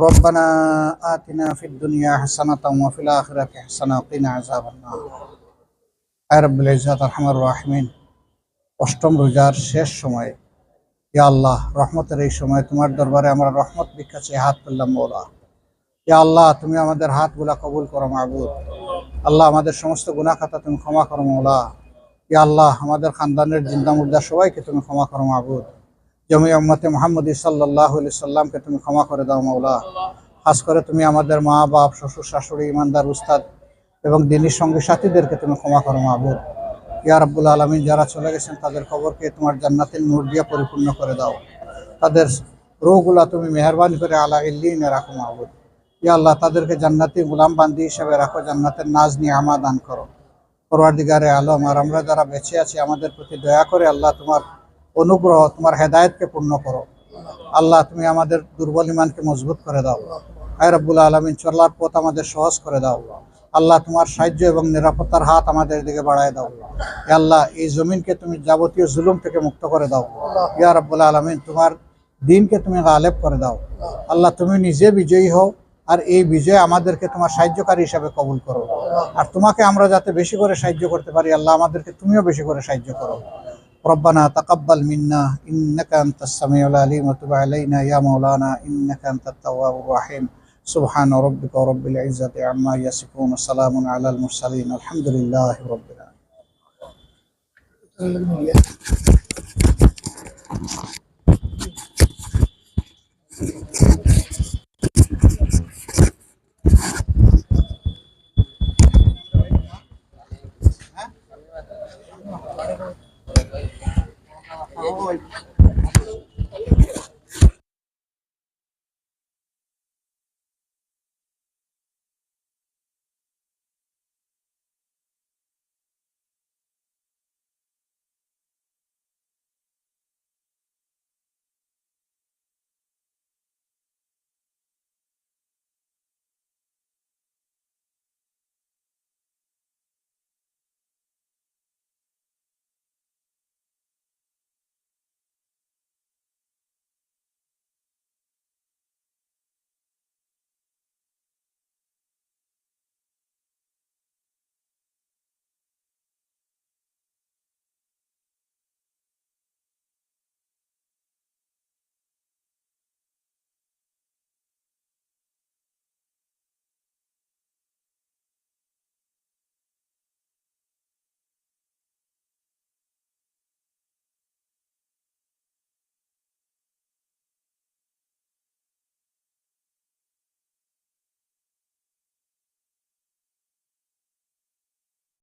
ربنا آتنا في الدنيا حسنة وفي الآخرة حسنة وقنا عذاب النار আয় রব্বুল ইজ্জাত আরহামার রাহিমিন। অষ্টম রোজার শেষ সময়ে ইয়া আল্লাহ, রহমতের এই সময় তোমার দরবারে আমরা রহমত ভিক্ষা চেয়ে হাত তুললাম মওলা। ইয়া আল্লাহ, তুমি আমাদের হাতগুলা কবুল করো মাবুদ। আল্লাহ, আমাদের সমস্ত গুনাহ খাতা তুমি ক্ষমা করো মওলা। ইয়া আল্লাহ, আমাদের খানদানের জিন্দা মুর্দা সবাইকে তুমি ক্ষমা করো মাবুদ। জমি উম্মতে মুহাম্মদী সাল্লাল্লাহু আলাইহি সাল্লামকে তুমি ক্ষমা করে দাও মওলা। খাস করে তুমি আমাদের মা বাপ, শ্বশুর শাশুড়ি, ইমানদার উস্তাদ এবং দিনী সঙ্গী সাথীদেরকে তুমি ক্ষমা করো মাবুদ। ইয়া রাব্বুল আলামিন, যারা চলে গেছেন তাদের কবরকে তোমার জান্নাতের নূর দিয়ে পরিপূর্ণ করে দাও। তাদের রূহগুলা তুমি মেহেরবানি করে আলা ইল্লিনে রাখো মাবুদ। ইয়া আল্লাহ, তাদেরকে জান্নাতি গোলাম বান্দি হিসেবে রাখো, জান্নাতের নাজ নিয়ামত দান করো। পরওয়ারদিগারে আলম, আর আমরা যারা বেঁচে আছি আমাদের প্রতি দয়া করে আল্লাহ তোমার অনুগ্রহ, তোমার হেদায়েতকে পূর্ণ করো। আল্লাহ, তুমি আমাদের দুর্বল ইমানকে মজবুত করে দাও। আয় রাব্বুল আলামিন, চলার পথ আমাদের সহজ করে দাও। আল্লাহ, তোমার সাহায্য এবং নিরাপত্তার হাত আমাদের দিকে বাড়ায় দাও। ইয়া আল্লাহ, এই জমিনকে তুমি যাবতীয় জুলুম থেকে মুক্ত করে দাও। ইয়া রাব্বুল আলামিন, তোমার দ্বীনকে তুমি গালেব করে দাও। আল্লাহ, তুমি নিজে বিজয়ী হও, আর এই বিজয় আমাদেরকে তোমার সাহায্যকারী হিসাবে কবুল করো। আর তোমাকে আমরা যাতে বেশি করে সাহায্য করতে পারি, আল্লাহ আমাদেরকে তুমিও বেশি করে সাহায্য করো। ربنا تقبل منا إنك أنت السميع العليم وتب علينا يا مولانا إنك أنت التواب الرحيم سبحان ربك رب العزة عما يصفون وسلام على المرسلين الحمد لله رب العالمين.